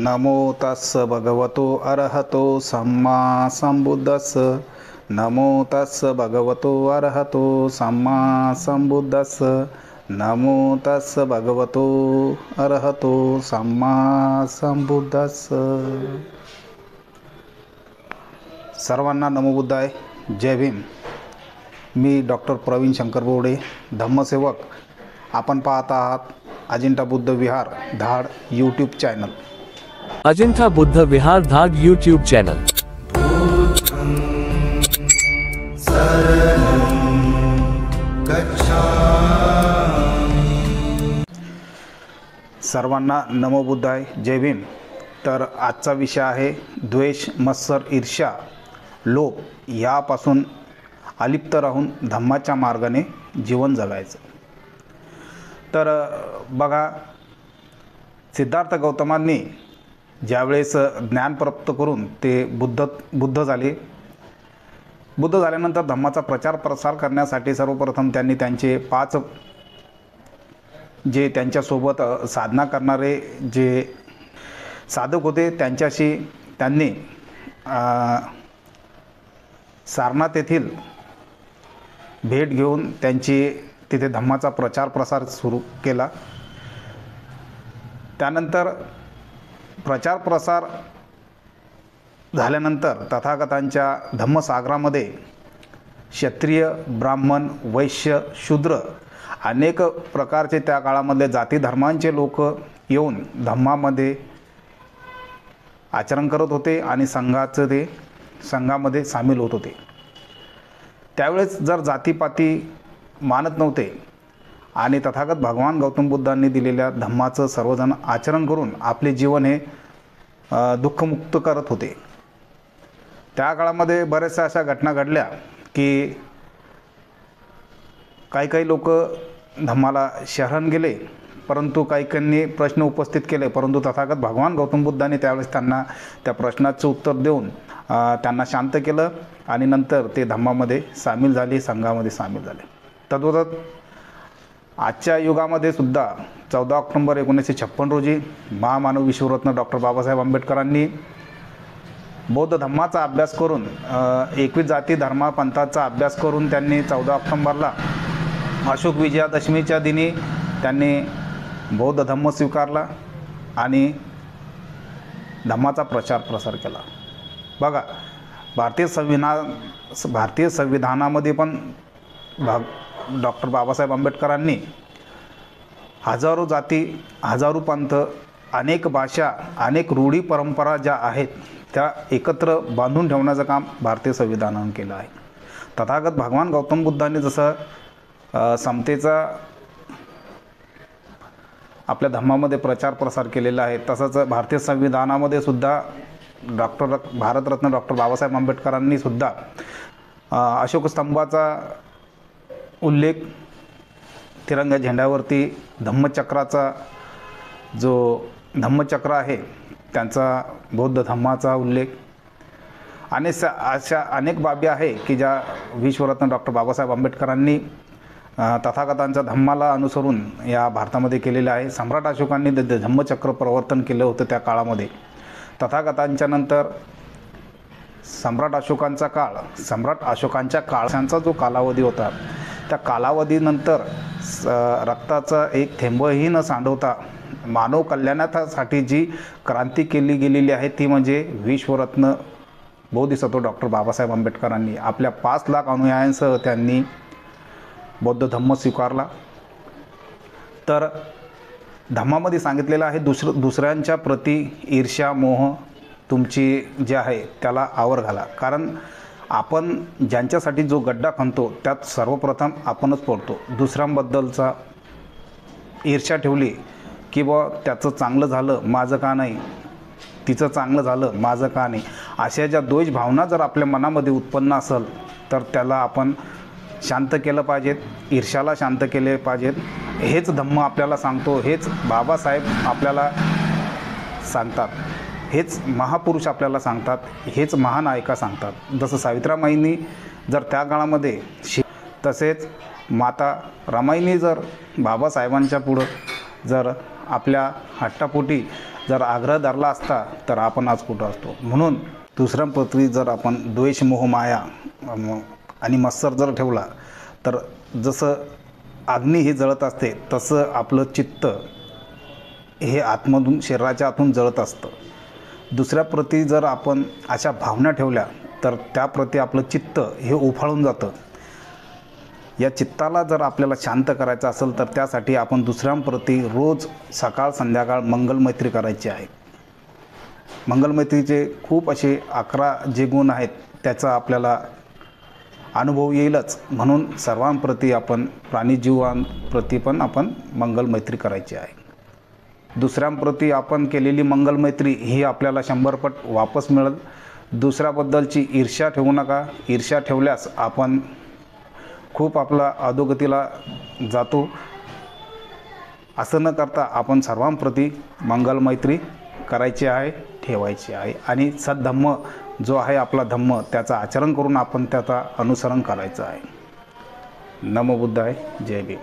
नमो तस्स भगवतो अरहतो सम्मा संबुद्धस्स। नमो तस्स भगवतो अरहतो सम्मा संबुद्धस्स। नमो तस्स भगवतो अरहतो सम्मा संबुद्धस्स। सर्वांना नमो बुद्धाय, जय भीम। मी डॉक्टर प्रवीण शंकर बोर्डे, धम्मसेवक। आपण पाहत आहात अजिंठा बुद्ध विहार धाड यूट्यूब चॅनल। अजिंठा बुद्ध विहार धाड यूट्यूब चॅनल। सर्वांना नमो बुद्धाय, जय भीम। तर आजचा विषय आहे द्वेष, मत्सर, ईर्ष्या, लोभ यापासून अलिप्त राहून धम्माच्या मार्गाने जीवन जगायचं। तर बघा, सिद्धार्थ गौतमांनी ज्यावेळेस ज्ञान प्राप्त करून ते बुद्ध झाले, बुद्ध झाल्यानंतर धम्माचा प्रचार प्रसार करण्यासाठी सर्वप्रथम त्यांनी त्यांचे 5 जे त्यांच्यासोबत साधना करणारे जे साधक होते त्यांच्याशी त्यांनी सारनाथ येथील भेट घेऊन त्यांची तिथे धम्माचा प्रचार प्रसार सुरू केला। त्यानंतर प्रचार प्रसार झाल्यानंतर तथागतांच्या धम्मसागरामध्ये क्षत्रिय, ब्राह्मण, वैश्य, शूद्र अनेक प्रकारचे त्या काळामध्ये जाती धर्मांचे लोक येऊन धम्मामध्ये आचरण करत होते आणि संघामध्ये सामील होत होते। त्यावेळेस जर जातीपाती मानत नव्हते आणि तथागत भगवान गौतम बुद्धांनी दिलेल्या धम्माचं सर्वजण आचरण करून आपले जीवन हे दुःखमुक्त करत होते। त्या काळामध्ये बऱ्याचशा अशा घटना घडल्या की काही लोक धम्माला शरण गेले, परंतु काहींनी प्रश्न उपस्थित केले, परंतु तथागत भगवान गौतम बुद्धांनी त्यावेळेस त्यांना त्या प्रश्नाचं उत्तर देऊन त्यांना शांत केलं आणि नंतर ते धम्मामध्ये सामील झाले, संघामध्ये सामील झाले। तद्वत आजच्या युगामध्ये सुद्धा 14 ऑक्टोबर 1956 रोजी महामानव विश्वरत्न डॉक्टर बाबासाहेब आंबेडकरांनी बौद्ध धम्माचा अभ्यास करून 21 जाती धर्मपंथाचा अभ्यास करून त्यांनी 14 ऑक्टोबरला अशोक विजयादशमीच्या दिनी त्यांनी बौद्ध धम्म स्वीकारला आणि धम्माचा प्रचार प्रसार केला। बघा, भारतीय संविधानामध्ये पण डॉक्टर बाबासाहेब आंबेडकरांनी हजारो जाती, हजारो पंथ, अनेक भाषा, अनेक रूढी परंपरा ज्या आहेत त्या एकत्र बांधून ठेवण्याचं काम भारतीय संविधानानं केलं आहे। तथागत भगवान गौतम बुद्धांनी जसं समतेचा आपल्या धम्मामध्ये प्रचार प्रसार केलेला आहे, तसंच भारतीय संविधानामध्ये सुद्धा भारतरत्न डॉक्टर बाबासाहेब आंबेडकरांनी सुद्धा अशोक स्तंभाचा उल्लेख, तिरंगा झेंड्यावरती धम्मचक्राचा जो धम्मचक्र आहे त्यांचा बौद्ध धम्माचा उल्लेख आणि अशा अनेक बाबी आहे की ज्या विश्वरत्न डॉक्टर बाबासाहेब आंबेडकरांनी तथागतांच्या धम्माला अनुसरून या भारतामध्ये केलेले आहे। सम्राट अशोकांनी धम्मचक्र प्रवर्तन केलं होतं त्या काळामध्ये। तथागतांच्या नंतर सम्राट अशोकांच्या काळाचा जो कालावधी होता त्या कालावधीनंतर रक्ताचा एक थेंबही न सांडवता मानव कल्याणासाठी जी क्रांती केली गेलेली आहे ती म्हणजे विश्वरत्न बोधिसत्व डॉक्टर बाबासाहेब आंबेडकरांनी आपल्या 5 लाख अनुयायांसह त्यांनी बौद्ध धम्म स्वीकारला। तर धम्मामध्ये सांगितलेलं आहे दुसऱ्यांच्या प्रती ईर्ष्या, मोह तुमची जे आहे त्याला आवर घाला, कारण आपण ज्यांच्यासाठी जो गड्डा खणतो त्यात सर्वप्रथम आपणच पडतो। दुसऱ्यांबद्दलचा ईर्ष्या ठेवली की त्याचं चांगलं झालं माझं का नाही, तिचं चांगलं झालं माझं का नाही, अशा ज्या द्वेष भावना जर आपल्या मनामध्ये उत्पन्न असेल तर त्याला आपण शांत केलं पाहिजेत, ईर्ष्याला शांत केले पाहिजेत। हेच धम्म आपल्याला सांगतो, हेच बाबासाहेब आपल्याला सांगतात, हेच महापुरुष आपल्याला सांगतात, हेच महानायिका सांगतात। जसं सावित्रीमाईंनी जर त्या काळामध्ये तसेच माता रमाईंनी जर बाबासाहेबांच्या पुढं जर आपल्या हट्टापोटी जर आग्रह धरला असता तर आपण आज कुठं असतो. म्हणून दुसऱ्यांप्रती जर आपण द्वेष मोह माया आणि मत्सर जर ठेवला तर जसं अग्नी ही जळत असते तसं आपलं चित्त हे आतमधून शरीराच्या आतून जळत असतं. दुसऱ्याप्रती जर आपण अशा भावना ठेवल्या तर त्याप्रती आपलं चित्त हे उफाळून जातं. या चित्ताला जर आपल्याला शांत करायचं असेल तर त्यासाठी आपण दुसऱ्यांप्रती रोज सकाळ संध्याकाळ मंगलमैत्री करायची आहे. मंगलमैत्रीचे खूप असे 11 जे गुण आहेत त्याचा आपल्याला अनुभव येईलच. म्हणून सर्वांप्रती आपण प्राणीजीवांप्रती पण आपण मंगलमैत्री करायची आहे. दुसऱ्यांप्रती आपण केलेली मंगलमैत्री ही आपल्याला 100 पट वापस मिळेल. दुसऱ्याबद्दलची ईर्ष्या ठेवू नका. ईर्ष्या ठेवल्यास आपण खूप आपला अधोगतीला जातो. असं न करता आपण सर्वांप्रती मंगलमैत्री करायची आहे, ठेवायची आहे आणि सद्धम्म जो आहे आपला धम्म त्याचं आचरण करून आपण त्याचा अनुसरण करायचं आहे. नमो बुद्धाय. जय भीम.